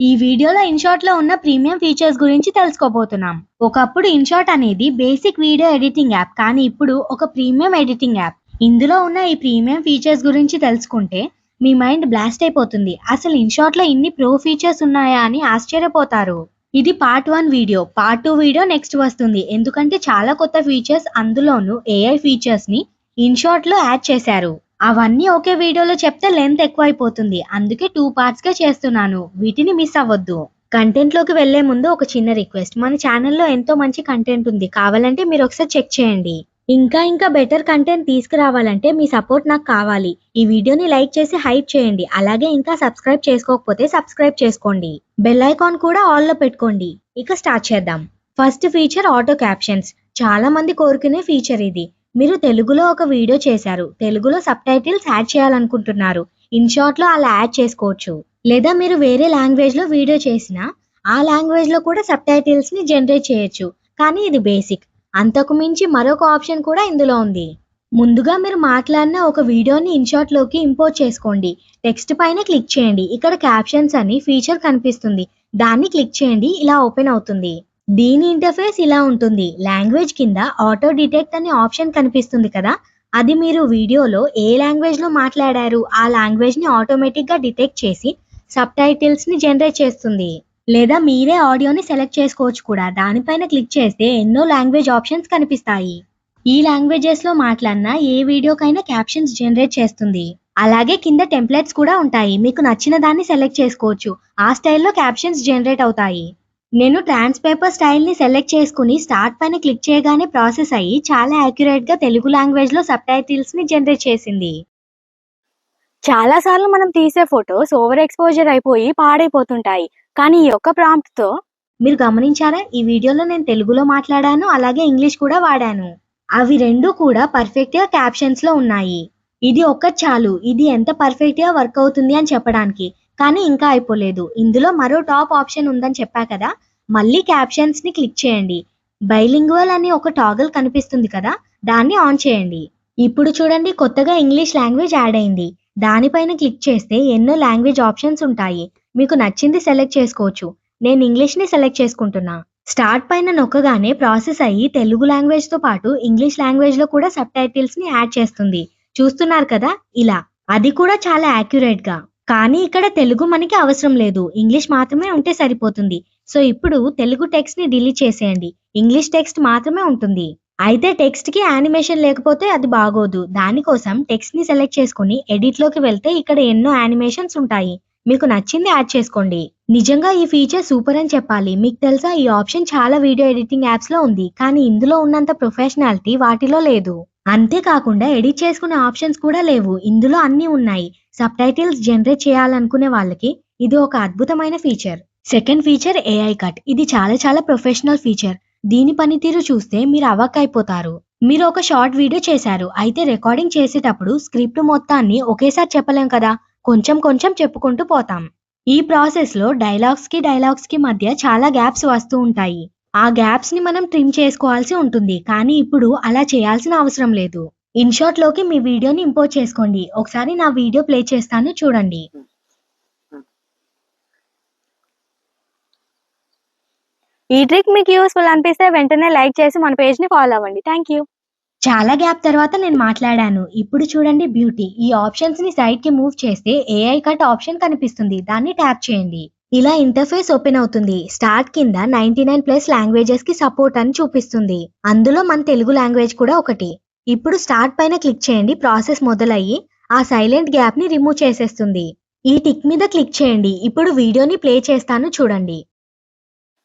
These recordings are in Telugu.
ఈ వీడియోలో ఇన్‌షాట్‌లో ఉన్న ప్రీమియం ఫీచర్స్ గురించి తెలుసుకోబోతున్నాం. ఒకప్పుడు ఇన్‌షాట్ అనేది బేసిక్ వీడియో ఎడిటింగ్ యాప్, కానీ ఇప్పుడు ఒక ప్రీమియం ఎడిటింగ్ యాప్. ఇందులో ఉన్న ఈ ప్రీమియం ఫీచర్స్ గురించి తెలుసుకుంటే మీ మైండ్ బ్లాస్ట్ అయిపోతుంది. అసలు ఇన్‌షాట్‌లో ఇన్ని ప్రో ఫీచర్స్ ఉన్నాయా అని ఆశ్చర్యపోతారు. ఇది part 1 video. Part 2 video next వస్తుంది. ఎందుకంటే చాలా కొత్త ఫీచర్స్, అందులోనూ ఏఐ ఫీచర్స్‌ని ఇన్‌షాట్‌లో యాడ్ చేశారు. అవన్నీ ఒకే వీడియోలో చెప్తే లెంత్ ఎక్కువైపోతుంది. అందుకే 2 పార్ట్స్‌గా చేస్తున్నాను. వీటిని మిస్ అవ్వొద్దు. కంటెంట్‌లోకి వెళ్ళే ముందు ఒక చిన్న రిక్వెస్ట్. మన ఛానెల్‌లో ఎంతో మంచి కంటెంట్ ఉంది. కావాలంటే మీరు ఒకసారి చెక్ చేయండి. ఇంకా బెటర్ కంటెంట్ తీసుకురావాలంటే మీ సపోర్ట్ నాకు కావాలి. ఈ వీడియోని లైక్ చేసి హైప్ చేయండి. అలాగే ఇంకా సబ్స్క్రైబ్ చేసుకోకపోతే సబ్స్క్రైబ్ చేసుకోండి. బెల్ ఐకాన్ కూడా ఆల్‌లో పెట్టుకోండి. ఇక స్టార్ట్ చేద్దాం. First feature auto captions. చాలా మంది కోరుకునే ఫీచర్ ఇది. మీరు తెలుగులో ఒక వీడియో చేశారు. తెలుగులో సబ్‌టైటిల్స్ యాడ్ చేయాలనుకుంటున్నారు. ఇన్‌షాట్‌లో అలా యాడ్ చేసుకోవచ్చు. లేదా మీరు వేరే లాంగ్వేజ్‌లో వీడియో చేసినా, ఆ లాంగ్వేజ్‌లో కూడా సబ్‌టైటిల్స్‌ని జనరేట్ చేయొచ్చు. కానీ ఇది బేసిక్. అంతకు మించి మరొక ఆప్షన్ కూడా ఇందులో ఉంది. ముందుగా మీరు మాట్లాడిన ఒక వీడియోని ఇన్‌షాట్‌లోకి ఇంపోర్ట్ చేసుకోండి. టెక్స్ట్ పైన క్లిక్ చేయండి. ఇక్కడ క్యాప్షన్స్ అని ఫీచర్ కనిపిస్తుంది. దాన్ని క్లిక్ చేయండి. ఇలా ఓపెన్ అవుతుంది. దీని ఇంటర్ఫేస్ ఇలా ఉంటుంది. లాంగ్వేజ్ కింద ఆటో డిటెక్ట్ అనే ఆప్షన్ కనిపిస్తుంది కదా, అది మీరు వీడియోలో ఏ లాంగ్వేజ్లో మాట్లాడారు ఆ లాంగ్వేజ్ని ఆటోమేటిక్గా డిటెక్ట్ చేసి సబ్‌టైటిల్స్‌ని జనరేట్ చేస్తుంది. లేదా మీరే ఆడియోని సెలెక్ట్ చేసుకోవచ్చు కూడా. దానిపైన క్లిక్ చేస్తే ఎన్నో లాంగ్వేజ్ ఆప్షన్స్ కనిపిస్తాయి. ఈ లాంగ్వేజెస్లో మాట్లాడిన ఏ వీడియోకైనా క్యాప్షన్స్ జనరేట్ చేస్తుంది. అలాగే కింద టెంప్లెట్స్ కూడా ఉంటాయి. మీకు నచ్చిన దాన్ని సెలెక్ట్ చేసుకోవచ్చు. ఆ స్టైల్లో క్యాప్షన్స్ జనరేట్ అవుతాయి. నేను ట్రాన్స్ పేపర్ స్టైల్‌ని సెలెక్ట్ చేసుకుని స్టార్ట్ పైన క్లిక్ చేయగానే ప్రాసెస్ అయ్యి చాలా యాక్యురేట్‌గా తెలుగు లాంగ్వేజ్‌లో సబ్‌టైటిల్స్‌ని జనరేట్ చేసింది. చాలా సార్లు మనం తీసే ఫోటోస్ ఓవర్ ఎక్స్‌పోజర్ అయిపోయి పాడైపోతుంటాయి. కానీ ఈ ఒక్క ప్రాంప్ట్‌తో మీరు గమనించారా? ఈ వీడియోలో నేను తెలుగులో మాట్లాడాను, అలాగే ఇంగ్లీష్ కూడా వాడాను. అవి 2 కూడా పర్ఫెక్ట్‌గా క్యాప్షన్స్‌లో ఉన్నాయి. ఇది ఒక్కటి చాలు. ఇది ఎంత పర్ఫెక్ట్‌గా వర్క్ అవుతుంది అని చెప్పడానికి. కానీ ఇంకా అయిపోలేదు. ఇందులో మరో టాప్ ఆప్షన్ ఉందని చెప్పా కదా! మళ్ళీ క్యాప్షన్స్‌ని క్లిక్ చేయండి. బైలింగ్వల్ అని ఒక టాగల్ కనిపిస్తుంది కదా! దాన్ని ఆన్ చేయండి. ఇప్పుడు చూడండి, కొత్తగా ఇంగ్లీష్ లాంగ్వేజ్ యాడ్ అయింది. దానిపైన క్లిక్ చేస్తే ఎన్నో లాంగ్వేజ్ ఆప్షన్స్ ఉంటాయి. మీకు నచ్చింది సెలెక్ట్ చేసుకోవచ్చు. నేను ఇంగ్లీష్‌ని సెలెక్ట్ చేసుకుంటున్నా. స్టార్ట్ పైన నొక్కగానే ప్రాసెస్ అయ్యి తెలుగు లాంగ్వేజ్‌తో పాటు ఇంగ్లీష్ లాంగ్వేజ్‌లో కూడా సబ్‌టైటిల్స్‌ని యాడ్ చేస్తుంది. చూస్తున్నారు కదా! ఇలా. అది కూడా చాలా యాక్యురేట్‌గా. కానీ ఇక్కడ తెలుగు మనకి అవసరం లేదు. ఇంగ్లీష్ మాత్రమే ఉంటే సరిపోతుంది. సో ఇప్పుడు తెలుగు టెక్స్ట్‌ని డిలీట్ చేసేయండి. ఇంగ్లీష్ టెక్స్ట్ మాత్రమే ఉంటుంది. అయితే టెక్స్ట్‌కి యానిమేషన్ లేకపోతే అది బాగోదు. దానికోసం టెక్స్ట్‌ని సెలెక్ట్ చేసుకొని ఎడిట్‌లోకి వెళ్తే ఇక్కడ ఎన్నో యానిమేషన్స్ ఉంటాయి. మీకు నచ్చింది యాడ్ చేసుకోండి. నిజంగా ఈ ఫీచర్ సూపర్ అని చెప్పాలి. మీకు తెలుసా, ఈ ఆప్షన్ చాలా వీడియో ఎడిటింగ్ యాప్స్‌లో ఉంది. కానీ ఇందులో ఉన్నంత ప్రొఫెషనాలిటీ వాటిలో లేదు. అంతేకాకుండా ఎడిట్ చేసుకునే ఆప్షన్స్ కూడా లేవు. ఇందులో అన్నీ ఉన్నాయి. సబ్‌టైటిల్స్ జనరేట్ చేయాలనుకునే వాళ్ళకి ఇది ఒక అద్భుతమైన feature. Second feature AI cut. ఇది చాలా ప్రొఫెషనల్ ఫీచర్. దీని పనితీరు చూస్తే మీరు అవాక్కైపోతారు. మీరు ఒక షార్ట్ వీడియో చేశారు. అయితే రికార్డింగ్ చేసేటప్పుడు స్క్రిప్ట్ మొత్తాన్ని ఒకేసారి చెప్పలేం కదా! కొంచెం చెప్పుకుంటూ పోతాం. ఈ ప్రాసెస్‌లో డైలాగ్స్‌కి మధ్య చాలా గ్యాప్స్ వస్తూ ఉంటాయి. ఆ గ్యాప్స్‌ని మనం ట్రిమ్ చేసుకోవాల్సి ఉంటుంది. కానీ ఇప్పుడు అలా చేయాల్సిన అవసరం లేదు. ఇన్‌షాట్‌లోకి మీ వీడియోని ఇంపోర్ట్ చేసుకోండి. ఒకసారి నా వీడియో ప్లే చేస్తాను, చూడండి. ఈ ట్రిక్ మీకు యూస్‌ఫుల్ అనిపిస్తే వెంటనే లైక్ చేసి మన పేజ్‌ని ఫాలో అవ్వండి. థాంక్యూ. చాలా గ్యాప్ తర్వాత నేను మాట్లాడాను. ఇప్పుడు చూడండి బ్యూటీ. ఈ ఆప్షన్స్‌ని సైడ్‌కి మూవ్ చేస్తే ఏఐ కట్ ఆప్షన్ కనిపిస్తుంది. దాన్ని ట్యాప్ చేయండి. ఇలా ఇంటర్ఫేస్ ఓపెన్ అవుతుంది. స్టార్ట్ కింద 99+ లాంగ్వేజెస్‌కి సపోర్ట్ అని చూపిస్తుంది. అందులో మన తెలుగు లాంగ్వేజ్ కూడా ఒకటి. ఇప్పుడు స్టార్ట్ పైన క్లిక్ చేయండి. ప్రాసెస్ మొదలయ్యి ఆ సైలెంట్ గ్యాప్‌ని రిమూవ్ చేసేస్తుంది. ఈ టిక్ మీద క్లిక్ చేయండి. ఇప్పుడు వీడియోని ప్లే చేస్తాను, చూడండి.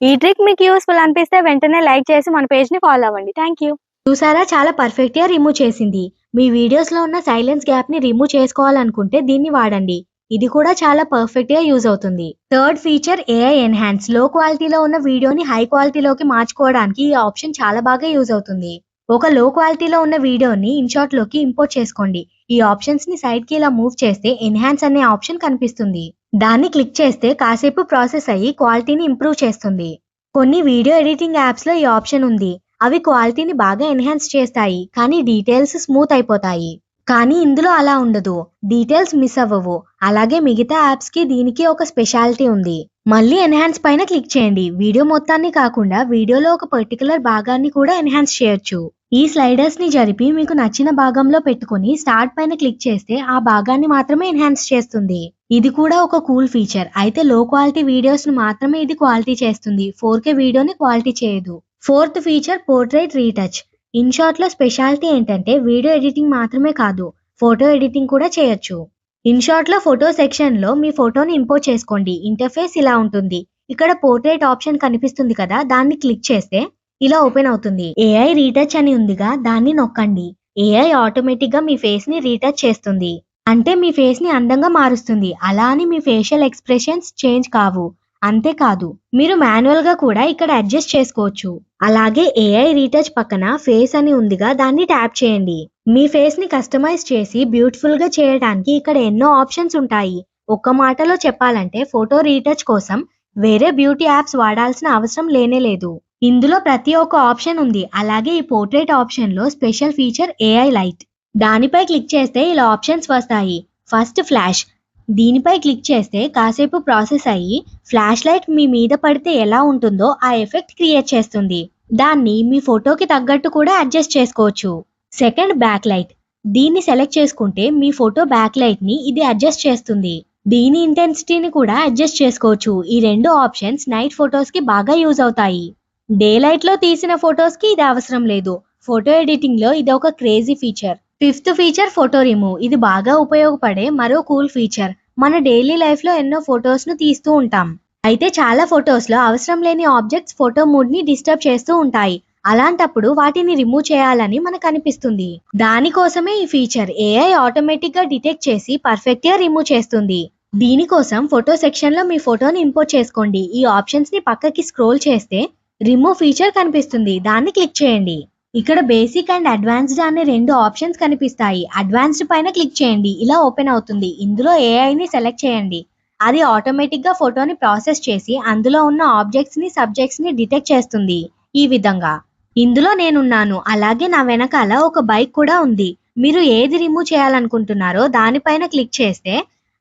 ఈ ట్రిక్ మీకు యూస్‌ఫుల్ అనిపిస్తే వెంటనే లైక్ చేసి మన పేజ్‌ని ఫాలో అవ్వండి. థాంక్యూ. చూసారా, చాలా పర్ఫెక్ట్‌గా రిమూవ్ చేసింది. మీ వీడియోస్‌లో ఉన్న సైలెన్స్ గ్యాప్‌ని రిమూవ్ చేసుకోవాలనుకుంటే దీన్ని వాడండి. ఇది కూడా చాలా పర్ఫెక్ట్‌గా యూజ్ అవుతుంది. Third feature AI enhance. లో క్వాలిటీలో ఉన్న వీడియోని హై క్వాలిటీలోకి మార్చుకోవడానికి ఈ ఆప్షన్ చాలా బాగా యూజ్ అవుతుంది. ఒక లో క్వాలిటీలో ఉన్న వీడియోని ఇన్‌షాట్‌లోకి ఇంపోర్ట్ చేసుకోండి. ఈ ఆప్షన్స్‌ని సైడ్‌కి ఇలా మూవ్ చేస్తే ఎన్హాన్స్ అనే ఆప్షన్ కనిపిస్తుంది. దాన్ని క్లిక్ చేస్తే కాసేపు ప్రాసెస్ అయ్యి క్వాలిటీని ఇంప్రూవ్ చేస్తుంది. కొన్ని వీడియో ఎడిటింగ్ యాప్స్‌లో ఈ ఆప్షన్ ఉంది. అవి క్వాలిటీని బాగా ఎన్హాన్స్ చేస్తాయి, కానీ డీటెయిల్స్ స్మూత్ అయిపోతాయి. కానీ ఇందులో అలా ఉండదు. డీటెయిల్స్ మిస్ అవ్వవు. అలాగే మిగతా యాప్స్‌కి దీనికి ఒక స్పెషాలిటీ ఉంది. మళ్ళీ ఎన్హాన్స్ పైన క్లిక్ చేయండి. వీడియో మొత్తాన్ని కాకుండా వీడియోలో ఒక పర్టిక్యులర్ భాగాన్ని కూడా ఎన్హాన్స్ చేయొచ్చు. ఈ స్లైడర్స్‌ని జరిపి మీకు నచ్చిన భాగంలో పెట్టుకొని స్టార్ట్ పైన క్లిక్ చేస్తే ఆ భాగాన్ని మాత్రమే ఎన్హాన్స్ చేస్తుంది. ఇది కూడా ఒక కూల్ ఫీచర్. అయితే లో క్వాలిటీ వీడియోస్‌ను మాత్రమే ఇది క్వాలిటీ చేస్తుంది. 4K వీడియోని క్వాలిటీ చేయదు. Fourth feature portrait retouch. ఇన్‌షాట్‌లో స్పెషాలిటీ ఏంటంటే వీడియో ఎడిటింగ్ మాత్రమే కాదు, ఫోటో ఎడిటింగ్ కూడా చేయొచ్చు. ఇన్‌షాట్‌లో ఫోటో సెక్షన్‌లో మీ ఫోటోని ఇంపోర్ట్ చేసుకోండి. ఇంటర్ఫేస్ ఇలా ఉంటుంది. ఇక్కడ పోర్ట్రైట్ ఆప్షన్ కనిపిస్తుంది కదా, దాన్ని క్లిక్ చేస్తే ఇలా ఓపెన్ అవుతుంది. ఏఐ రీటచ్ అని ఉందిగా, దాన్ని నొక్కండి. ఏఐ ఆటోమేటిక్‌గా మీ ఫేస్‌ని రీటచ్ చేస్తుంది. అంటే మీ ఫేస్‌ని అందంగా మారుస్తుంది. అలా అని మీ ఫేషియల్ ఎక్స్‌ప్రెషన్స్ చేంజ్ కావు. అంతేకాదు, మీరు మాన్యువల్‌గా కూడా ఇక్కడ అడ్జస్ట్ చేసుకోవచ్చు. అలాగే ఏఐ రీటచ్ పక్కన ఫేస్ అని ఉందిగా, దాన్ని ట్యాప్ చేయండి. మీ ఫేస్‌ని కస్టమైజ్ చేసి బ్యూటిఫుల్‌గా చేయడానికి ఇక్కడ ఎన్నో ఆప్షన్స్ ఉంటాయి. ఒక్క మాటలో చెప్పాలంటే ఫోటో రీటచ్ కోసం వేరే బ్యూటీ యాప్స్ వాడాల్సిన అవసరం లేనేలేదు. ఇందులో ప్రతి ఒక్క ఆప్షన్ ఉంది. అలాగే ఈ పోర్ట్రైట్ ఆప్షన్‌లో స్పెషల్ ఫీచర్ ఏఐ లైట్. దానిపై క్లిక్ చేస్తే ఇలా ఆప్షన్స్ వస్తాయి. First flash. దీనిపై క్లిక్ చేస్తే కాసేపు ప్రాసెస్ అయ్యి ఫ్లాష్ లైట్ మీ మీద పడితే ఎలా ఉంటుందో ఆ ఎఫెక్ట్ క్రియేట్ చేస్తుంది. దాన్ని మీ ఫోటోకి తగ్గట్టు కూడా అడ్జస్ట్ చేసుకోవచ్చు. Second back light. దీన్ని సెలెక్ట్ చేసుకుంటే మీ ఫోటో బ్యాక్ లైట్ ని ఇది అడ్జస్ట్ చేస్తుంది. దీని ఇంటెన్సిటీని కూడా అడ్జస్ట్ చేసుకోవచ్చు. ఈ రెండు ఆప్షన్స్ నైట్ ఫొటోస్ కి బాగా యూజ్ అవుతాయి. డే లైట్ లో తీసిన ఫొటోస్ కి ఇది అవసరం లేదు. ఫోటో ఎడిటింగ్ లో ఇది ఒక crazy feature. Fifth feature photo remove. ఇది బాగా ఉపయోగపడే మరో కూల్ ఫీచర్. మన డైలీ లైఫ్ లో ఎన్నో ఫొటోస్ ను తీస్తూ ఉంటాం. అయితే చాలా ఫొటోస్ లో అవసరం లేని ఆబ్జెక్ట్స్ ఫోటో మూడ్ ని డిస్టర్బ్ చేస్తూ ఉంటాయి. అలాంటప్పుడు వాటిని రిమూవ్ చేయాలని మనకు అనిపిస్తుంది. దానికోసమే ఈ ఫీచర్. ఏఐ ఆటోమేటిక్ గా డిటెక్ట్ చేసి పర్ఫెక్ట్ గా రిమూవ్ చేస్తుంది. దీనికోసం ఫోటో సెక్షన్ లో మీ ఫోటోని ఇంపోర్ట్ చేసుకోండి. ఈ ఆప్షన్స్ ని పక్కకి స్క్రోల్ చేస్తే రిమూవ్ ఫీచర్ కనిపిస్తుంది. దాన్ని క్లిక్ చేయండి. ఇక్కడ బేసిక్ అండ్ అడ్వాన్స్డ్ అనే రెండు ఆప్షన్స్ కనిపిస్తాయి. అడ్వాన్స్డ్ పైన క్లిక్ చేయండి. ఇలా ఓపెన్ అవుతుంది. ఇందులో ఏఐని సెలెక్ట్ చేయండి. అది ఆటోమేటిక్ గా ఫోటోని ప్రాసెస్ చేసి అందులో ఉన్న ఆబ్జెక్ట్స్ ని సబ్జెక్ట్స్ ని డిటెక్ట్ చేస్తుంది. ఈ విధంగా ఇందులో నేనున్నాను. అలాగే నా వెనకాల ఒక బైక్ కూడా ఉంది. మీరు ఏది రిమూవ్ చేయాలనుకుంటున్నారో దానిపైన క్లిక్ చేస్తే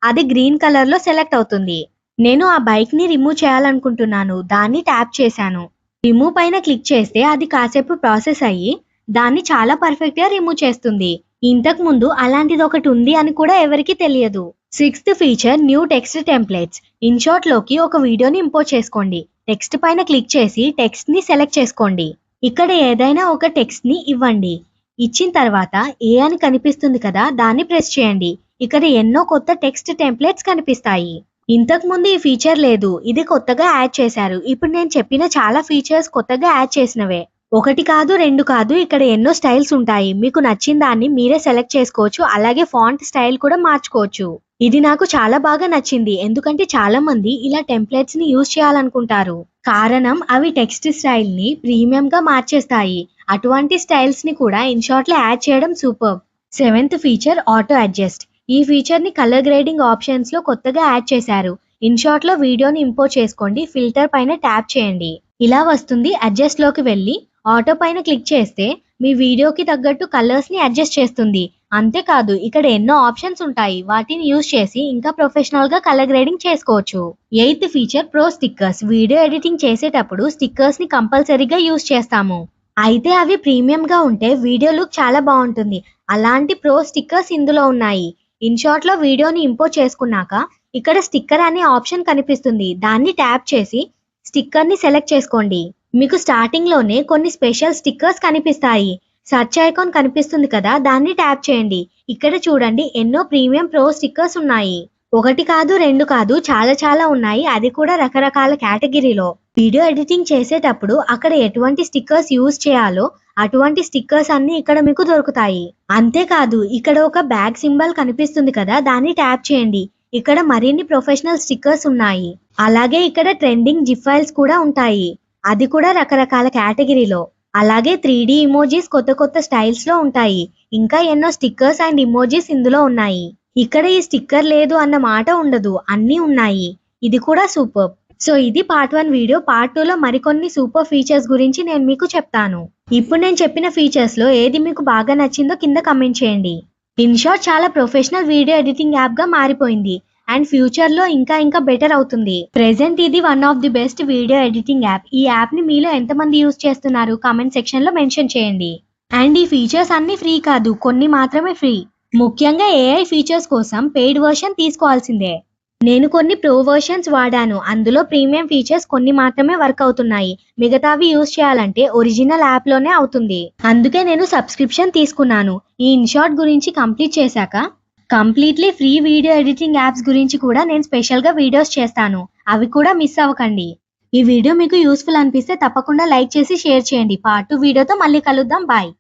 అది గ్రీన్ కలర్ లో సెలెక్ట్ అవుతుంది. నేను ఆ బైక్ ని రిమూవ్ చేయాలనుకుంటున్నాను. దాన్ని ట్యాప్ చేశాను. రిమూవ్ పైన క్లిక్ చేస్తే అది కాసేపు ప్రాసెస్ అయ్యి దాన్ని చాలా పర్ఫెక్ట్ గా రిమూవ్ చేస్తుంది. ఇంతకు ముందు అలాంటిది ఒకటి ఉంది అని కూడా ఎవరికి తెలియదు. Sixth feature new text templates. INSAT లోకి ఒక వీడియోని ఇంపోర్ట్ చేసుకోండి. టెక్స్ట్ పైన క్లిక్ చేసి టెక్స్ట్ ని సెలెక్ట్ చేసుకోండి. ఇక్కడ ఏదైనా ఒక టెక్స్ట్ ని ఇవ్వండి. ఇచ్చిన తర్వాత ఏ అని కనిపిస్తుంది కదా, దాన్ని ప్రెస్ చేయండి. ఇక్కడ ఎన్నో కొత్త టెక్స్ట్ టెంప్లెట్స్ కనిపిస్తాయి. ఇంతకు ముందు ఈ ఫీచర్ లేదు. ఇది కొత్తగా యాడ్ చేశారు. ఇప్పుడు నేను చెప్పిన చాలా ఫీచర్స్ కొత్తగా యాడ్ చేసినవే. ఒకటి కాదు, రెండు కాదు, ఇక్కడ ఎన్నో స్టైల్స్ ఉంటాయి. మీకు నచ్చిన దాన్ని మీరే సెలెక్ట్ చేసుకోవచ్చు. అలాగే ఫాంట్ స్టైల్ కూడా మార్చుకోవచ్చు. ఇది నాకు చాలా బాగా నచ్చింది. ఎందుకంటే చాలా మంది ఇలా టెంప్లెట్స్ ని యూజ్ చేయాలనుకుంటారు. కారణం అవి టెక్స్ట్ స్టైల్ ని ప్రీమియం గా మార్చేస్తాయి. అటువంటి స్టైల్స్ ని కూడా ఇన్‌షాట్ లో యాడ్ చేయడం super. Seventh feature auto adjust. ఈ ఫీచర్ ని కలర్ గ్రేడింగ్ ఆప్షన్స్ లో కొత్తగా యాడ్ చేశారు. ఇన్‌షాట్ లో వీడియోని ఇంపోర్ట్ చేసుకోండి. ఫిల్టర్ పైన ట్యాప్ చేయండి. ఇలా వస్తుంది. అడ్జస్ట్ లోకి వెళ్ళి ఆటో పైన క్లిక్ చేస్తే మీ వీడియోకి తగ్గట్టు కలర్స్ ని అడ్జస్ట్ చేస్తుంది. అంతేకాదు, ఇక్కడ ఎన్నో ఆప్షన్స్ ఉంటాయి. వాటిని యూజ్ చేసి ఇంకా ప్రొఫెషనల్ గా కలర్ గ్రేడింగ్ చేసుకోవచ్చు. Eighth feature pro stickers. Video editing చేసేటప్పుడు స్టిక్కర్స్ ని కంపల్సరీగా యూజ్ చేస్తాము. అయితే అవి ప్రీమియం గా ఉంటే వీడియో లుక్ చాలా బాగుంటుంది. అలాంటి ప్రో స్టిక్కర్స్ ఇందులో ఉన్నాయి. ఇన్‌షాట్ లో వీడియోని ఇంపోర్ట్ చేసుకున్నాక ఇక్కడ స్టిక్కర్ అనే ఆప్షన్ కనిపిస్తుంది. దాన్ని ట్యాప్ చేసి స్టిక్కర్ ని సెలెక్ట్ చేసుకోండి. మీకు స్టార్టింగ్ లోనే కొన్ని స్పెషల్ స్టిక్కర్స్ కనిపిస్తాయి. సెర్చ్ ఐకాన్ కనిపిస్తుంది కదా, దాన్ని ట్యాప్ చేయండి. ఇక్కడ చూడండి, ఎన్నో ప్రీమియం ప్రో స్టిక్కర్స్ ఉన్నాయి. ఒకటి కాదు, రెండు కాదు, చాలా ఉన్నాయి. అది కూడా రకరకాల కేటగిరీలో. వీడియో ఎడిటింగ్ చేసేటప్పుడు అక్కడ ఎటువంటి స్టిక్కర్స్ యూజ్ చేయాలో అటువంటి స్టిక్కర్స్ అన్ని ఇక్కడ మీకు దొరుకుతాయి. అంతేకాదు, ఇక్కడ ఒక బ్యాగ్ సింబల్ కనిపిస్తుంది కదా, దాన్ని ట్యాప్ చేయండి. ఇక్కడ మరిన్ని ప్రొఫెషనల్ స్టిక్కర్స్ ఉన్నాయి. అలాగే ఇక్కడ ట్రెండింగ్ జిప్ ఫైల్స్ కూడా ఉంటాయి. అది కూడా రకరకాల కేటగిరీలో. అలాగే 3D ఇమోజీస్ కొత్త స్టైల్స్ లో ఉంటాయి. ఇంకా ఎన్నో స్టిక్కర్స్ అండ్ ఇమోజీస్ ఇందులో ఉన్నాయి. ఇక్కడ ఈ స్టిక్కర్ లేదు అన్న మాట ఉండదు. అన్నీ ఉన్నాయి. ఇది కూడా సూపర్. సో ఇది పార్ట్ 1 వీడియో. పార్ట్ 2లో మరికొన్ని సూపర్ ఫీచర్స్ గురించి నేను మీకు చెప్తాను. ఇప్పుడు నేను చెప్పిన ఫీచర్స్ లో ఏది మీకు బాగా నచ్చిందో కింద కమెంట్ చేయండి. ఇన్షాట్ చాలా ప్రొఫెషనల్ వీడియో ఎడిటింగ్ యాప్ గా మారిపోయింది అండ్ ఫ్యూచర్ లో ఇంకా బెటర్ అవుతుంది. ప్రెసెంట్ ఇది one of the best video editing app. ఈ యాప్ ని మీలో ఎంతమంది యూజ్ చేస్తున్నారు కామెంట్ సెక్షన్ లో మెన్షన్ చేయండి. అండ్ ఈ ఫీచర్స్ అన్ని ఫ్రీ కాదు, కొన్ని మాత్రమే ఫ్రీ. ముఖ్యంగా ఏఐ ఫీచర్స్ కోసం పెయిడ్ వర్షన్ తీసుకోవాల్సిందే. నేను కొన్ని ప్రో వర్షన్స్ వాడాను, అందులో ప్రీమియం ఫీచర్స్ కొన్ని మాత్రమే వర్క్ అవుతున్నాయి. మిగతావి యూజ్ చేయాలంటే ఒరిజినల్ యాప్ లోనే అవుతుంది. అందుకే నేను సబ్స్క్రిప్షన్ తీసుకున్నాను. ఈ ఇన్షాట్ గురించి కంప్లీట్ చేశాక completely free video editing apps గురించి కూడా నేను స్పెషల్ గా వీడియోస్ చేస్తాను, అవి కూడా మిస్ అవ్వకండి. ఈ వీడియో మీకు యూస్ఫుల్ అనిపిస్తే తప్పకుండా లైక్ చేసి షేర్ చేయండి. పార్ట్ 2 వీడియోతో మళ్ళీ కలుద్దాం. బాయ్.